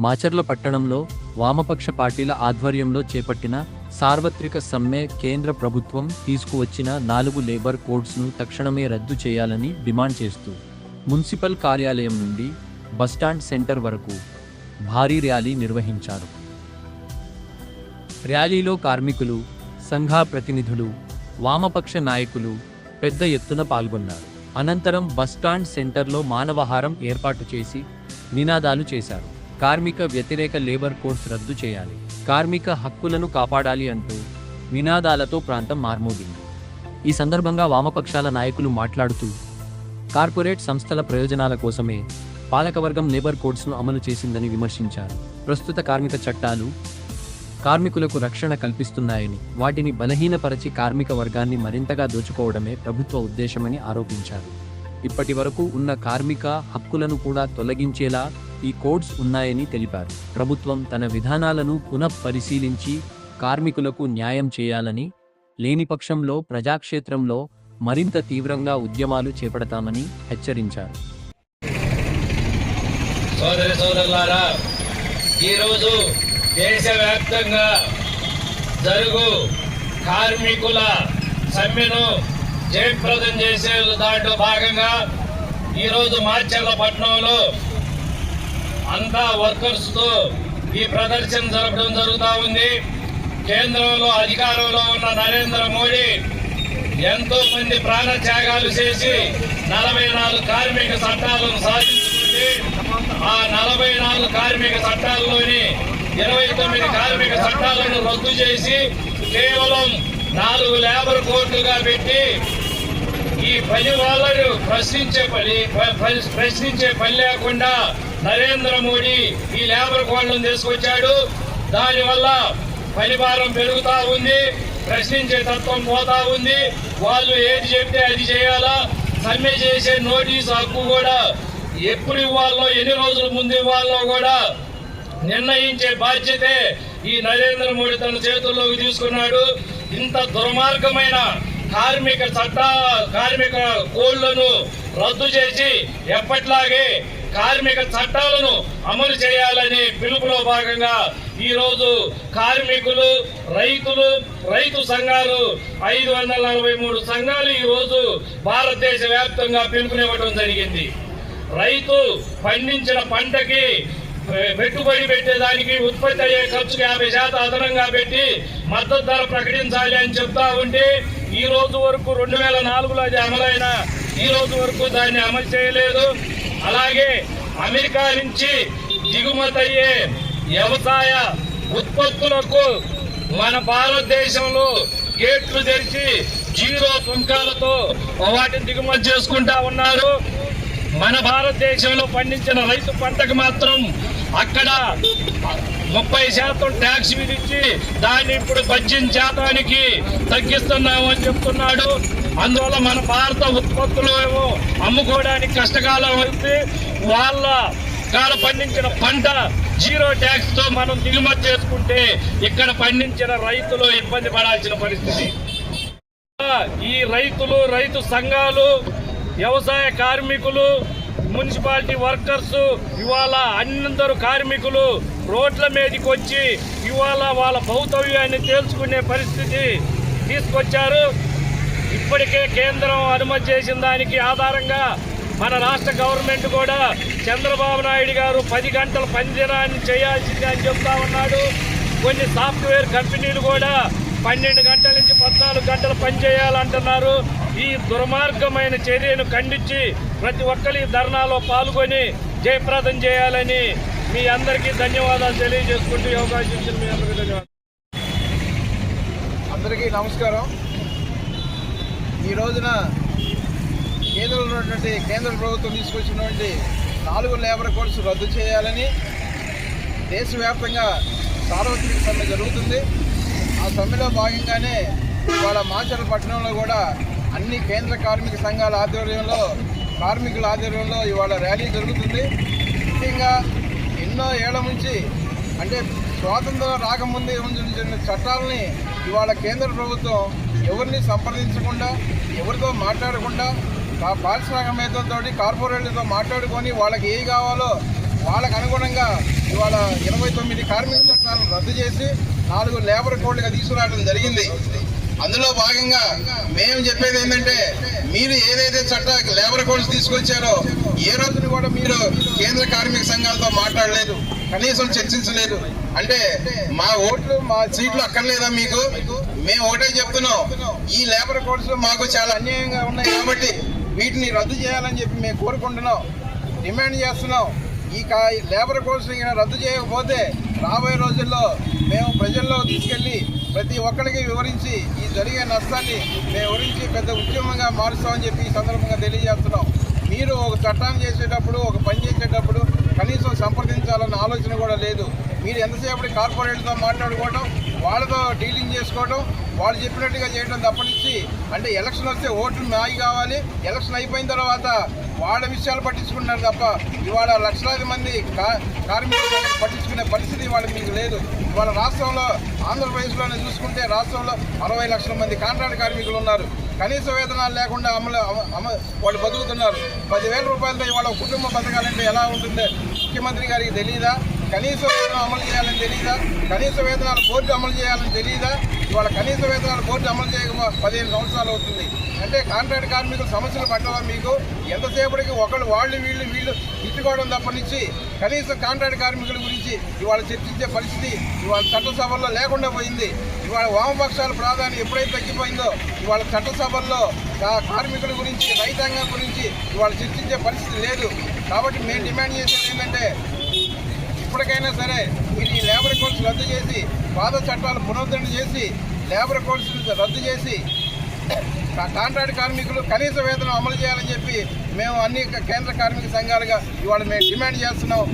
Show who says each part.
Speaker 1: మాచర్ల పట్టణంలో వామపక్ష పార్టీల ఆధ్వర్యంలో చేపట్టిన సార్వత్రిక సమ్మె కేంద్ర ప్రభుత్వం తీసుకువచ్చిన 4 లేబర్ కోడ్స్ను తక్షణమే రద్దు చేయాలని డిమాండ్ చేస్తూ మున్సిపల్ కార్యాలయం నుండి బస్టాండ్ సెంటర్ వరకు భారీ ర్యాలీ నిర్వహించారు. ర్యాలీలో కార్మికులు, సంఘ ప్రతినిధులు, వామపక్ష నాయకులు పెద్ద ఎత్తున పాల్గొన్నారు. అనంతరం బస్టాండ్ సెంటర్లో మానవహారం ఏర్పాటు చేసి నినాదాలు చేశారు. కార్మిక వ్యతిరేక లేబర్ కోడ్స్ రద్దు చేయాలి, కార్మిక హక్కులను కాపాడాలి అంటూ నినాదాలతో ప్రాంతం మార్మోగింది. ఈ సందర్భంగా వామపక్షాల నాయకులు మాట్లాడుతూ కార్పొరేట్ సంస్థల ప్రయోజనాల కోసమే పాలకవర్గం లేబర్ కోడ్స్ను అమలు చేసిందని విమర్శించారు. ప్రస్తుత కార్మిక చట్టాలు కార్మికులకు రక్షణ కల్పిస్తున్నాయని, వాటిని బలహీనపరచి కార్మిక వర్గాన్ని మరింతగా దోచుకోవడమే ప్రభుత్వ ఉద్దేశమని ఆరోపించారు. ఇప్పటి వరకు ఉన్న కార్మిక హక్కులను కూడా తొలగించేలా ఈ కోడ్స్ ఉన్నాయని తెలిపారు. ప్రభుత్వం తన విధానాలను పునఃపరిశీలించి కార్మికులకు న్యాయం చేయాలని, లేని పక్షంలో ప్రజాక్షేత్రంలో మరింత తీవ్రంగా ఉద్యమాలు చేపడతామని హెచ్చరించారు.
Speaker 2: సోదరి సోదరులారా, ఈరోజు దేశవ్యాప్తంగా జరుగు కార్మికుల సమ్మెను జయప్రదం చేసే దాంట్లో భాగంగా ఈరోజు మాచర్ల పట్టణంలో అంతా వర్కర్స్తో ఈ ప్రదర్శన జరపడం జరుగుతూ ఉంది. కేంద్రంలో అధికారంలో ఉన్న నరేంద్ర మోడీ ఎంతో మంది ప్రాణత్యాగాలు చేసి 44 కార్మిక చట్టాలను సాధించుకుంటే ఆ 44 కార్మిక చట్టాల్లోని 29 కార్మిక చట్టాలను రద్దు చేసి కేవలం 4 లేబర్ కోడ్లుగా పెట్టి ఈ పని వాళ్ళను ప్రశ్నించే పని లేకుండా నరేంద్ర మోడీ ఈ లేబర్ కోడ్లను తీసుకొచ్చాడు. దానివల్ల పని భారం పెరుగుతూ ఉంది, ప్రశ్నించే తత్వం పోతా ఉంది. వాళ్ళు ఏది చెప్తే అది చేయాలా, సమ్మె చేసే నోటీసు హక్కు కూడా ఎప్పుడు ఇవ్వాలో, ఎన్ని రోజుల ముందు ఇవ్వాలో కూడా నిర్ణయించే బాధ్యతే ఈ నరేంద్ర మోడీ తన చేతుల్లోకి తీసుకున్నాడు. ఇంత దుర్మార్గమైన కార్మిక కోడ్లను రద్దు చేసి ఎప్పట్లాగే కార్మిక చట్టాలను అమలు చేయాలని పిలుపులో భాగంగా ఈరోజు కార్మికులు, రైతు సంఘాలు 543 సంఘాలు ఈరోజు భారతదేశ వ్యాప్తంగా పిలుపునివ్వడం జరిగింది. రైతు పండించిన పంటకి పెట్టుబడి పెట్టేదానికి ఉత్పత్తి అయ్యే ఖర్చుకు 50% అదనంగా పెట్టి మద్దతు ధర ప్రకటించాలి అని చెప్తా ఉంటే ఈ రోజు వరకు 2004లో అది అమలైన ఈ రోజు వరకు దాన్ని అమలు చేయలేదు. అలాగే అమెరికా నుంచి దిగుమతి అయ్యే వ్యవసాయ ఉత్పత్తులకు మన భారతదేశంలో గేట్లు తెరిచి 0 సుంకాలతో వాటిని దిగుమతి చేసుకుంటా ఉన్నారు. మన భారతదేశంలో పండించిన రైతు పంటకు మాత్రం అక్కడ 30% ట్యాక్స్ విధించి దాన్ని ఇప్పుడు 18% తగ్గిస్తున్నాము అని చెప్తున్నాడు. అందువల్ల మన భారత ఉత్పత్తులు అమ్ముకోవడానికి కష్టకాలం అవుతుంది. వాళ్ళ కాడ పండించిన పంట 0 ట్యాక్స్ తో మనం దిగుమతి చేసుకుంటే ఇక్కడ పండించిన రైతులు ఇబ్బంది పడాల్సిన పరిస్థితి. ఈ రైతు సంఘాలు, వ్యవసాయ కార్మికులు, మున్సిపాలిటీ వర్కర్స్ ఇవాళ అందరూ కార్మికులు రోడ్ల మీదకి వచ్చి ఇవాళ వాళ్ళ భౌతవ్యాన్ని తేల్చుకునే పరిస్థితి తీసుకొచ్చారు. ఇప్పటికే కేంద్రం అనుమతి చేసిన దానికి ఆధారంగా మన రాష్ట్ర గవర్నమెంట్ కూడా చంద్రబాబు నాయుడు గారు 10 గంటల పనిదినాన్ని చేయాల్సింది అని చెప్తా ఉన్నాడు. కొన్ని సాఫ్ట్వేర్ కంపెనీలు కూడా 12 గంటల నుంచి 14 గంటలు పనిచేయాలంటున్నారు. ఈ దుర్మార్గమైన చర్యను ఖండించి ప్రతి ఒక్కరి ధర్నాలో పాల్గొని జయప్రదం చేయాలని మీ అందరికీ ధన్యవాదాలు తెలియజేసుకుంటూ అవకాశం ఇచ్చిన మీ అందరికీ ధన్యవాదాలు.
Speaker 3: అందరికీ నమస్కారం. ఈ రోజున కేంద్రంలో ఉన్నటువంటి కేంద్ర ప్రభుత్వం తీసుకొచ్చినటువంటి 4 లేబర్ కోడ్స్ రద్దు చేయాలని దేశవ్యాప్తంగా సార్వత్రిక సమ్మె జరుగుతుంది. ఆ సమ్మెలో భాగంగానే ఇవాళ మాచర్ల పట్టణంలో కూడా అన్ని కేంద్ర కార్మిక సంఘాల ఆధ్వర్యంలో, కార్మికుల ఆధ్వర్యంలో ఇవాళ ర్యాలీ జరుగుతుంది. ముఖ్యంగా ఎన్నో ఏళ్ల నుంచి అంటే స్వాతంత్రం రాకముందే ఉంచిన చట్టాలని ఇవాళ కేంద్ర ప్రభుత్వం ఎవరిని సంప్రదించకుండా, ఎవరితో మాట్లాడకుండా పారిశ్రామికవేత్తలతో, కార్పొరేట్లతో మాట్లాడుకొని వాళ్ళకి ఏవి కావాలో వాళ్ళకు అనుగుణంగా ఇవాళ ఇవాళ 29 కార్మిక చట్టాలను రద్దు చేసి 4 లేబర్ కోడ్లుగా తీసుకురావడం జరిగింది. అందులో భాగంగా మేము చెప్పేది ఏంటంటే, మీరు ఏదైతే లేబర్ కోడ్స్ తీసుకొచ్చారో ఏ రోజున కూడా మీరు కేంద్ర కార్మిక సంఘాలతో మాట్లాడలేదు, కనీసం చర్చించలేదు. అంటే మా ఓట్లు మా సీట్లు అక్కర్లేదా మీకు? మేము ఒకటే చెప్తున్నాం, ఈ లేబర్ కోడ్స్ మాకు చాలా అన్యాయంగా ఉన్నాయి కాబట్టి వీటిని రద్దు చేయాలని చెప్పి మేము కోరుకుంటున్నాం, డిమాండ్ చేస్తున్నాం. ఈ లేబర్ కోడ్స్ రద్దు చేయకపోతే రాబోయే రోజుల్లో మేము ప్రజల్లో తీసుకెళ్లి ప్రతి ఒక్కరికి వివరించి ఈ జరిగే నష్టాన్ని మేము వివరించి పెద్ద ఉద్యమంగా మారుస్తామని చెప్పి ఈ సందర్భంగా తెలియజేస్తున్నాం. మీరు ఒక చట్టాన్ని చేసేటప్పుడు, ఒక పని చేసేటప్పుడు కనీసం సంప్రదించాలన్న ఆలోచన కూడా లేదు. మీరు ఎంతసేపటి కార్పొరేట్తో మాట్లాడుకోవడం, వాళ్ళతో డీలింగ్ చేసుకోవడం, వాళ్ళు చెప్పినట్టుగా చేయడం తప్పనిచ్చి, అంటే ఎలక్షన్ వస్తే ఓట్లు మాయి కావాలి, ఎలక్షన్ అయిపోయిన తర్వాత వాళ్ళ విషయాలు పట్టించుకుంటున్నారు తప్ప ఇవాళ లక్షలాది మంది కార్మికులు పట్టించుకునే పరిస్థితి ఇవాళ మీకు లేదు. ఇవాళ రాష్ట్రంలో ఆంధ్రప్రదేశ్లోనే చూసుకుంటే రాష్ట్రంలో 60 లక్షల మంది కాంట్రాక్ట్ కార్మికులు ఉన్నారు. కనీస వేతనాలు లేకుండా వాళ్ళు బతుకుతున్నారు. 10,000 రూపాయలతో ఇవాళ కుటుంబం బతకాలంటే ఎలా ఉంటుందో ముఖ్యమంత్రి గారికి తెలియదా? కనీస వేతనం అమలు చేయాలని తెలియదా? కనీస వేతనాల బోర్డు అమలు చేయాలని తెలియదా? ఇవాళ కనీస వేతనాల బోర్డు అమలు చేయక 15 సంవత్సరాలు అవుతుంది. అంటే కాంట్రాక్ట్ కార్మికుల సమస్యలు పట్టవా మీకు? ఎంతసేపటికి వాళ్ళు వీళ్ళు తిట్టుకోవడం తప్పనిచ్చి కనీసం కాంట్రాక్ట్ కార్మికుల గురించి ఇవాళ చర్చించే పరిస్థితి ఇవాళ చట్టసభల్లో లేకుండా పోయింది. ఇవాళ వామపక్షాల ప్రాధాన్యం ఎప్పుడైతే తగ్గిపోయిందో ఇవాళ చట్టసభల్లో కార్మికుల గురించి, రైతాంగం గురించి ఇవాళ చర్చించే పరిస్థితి లేదు. కాబట్టి మేము డిమాండ్ చేసేది ఏంటంటే, ఇప్పటికైనా సరే మీరు ఈ లేబర్ కోడ్స్ రద్దు చేసి, పాత చట్టాలు పునరుద్ధరణ చేసి, లేబర్ కోడ్స్ రద్దు చేసి కాంట్రాక్ట్ కార్మికులు కనీస వేతనం అమలు చేయాలని చెప్పి మేము అన్ని కేంద్ర కార్మిక సంఘాలుగా ఇవాళ మేము డిమాండ్ చేస్తున్నాం.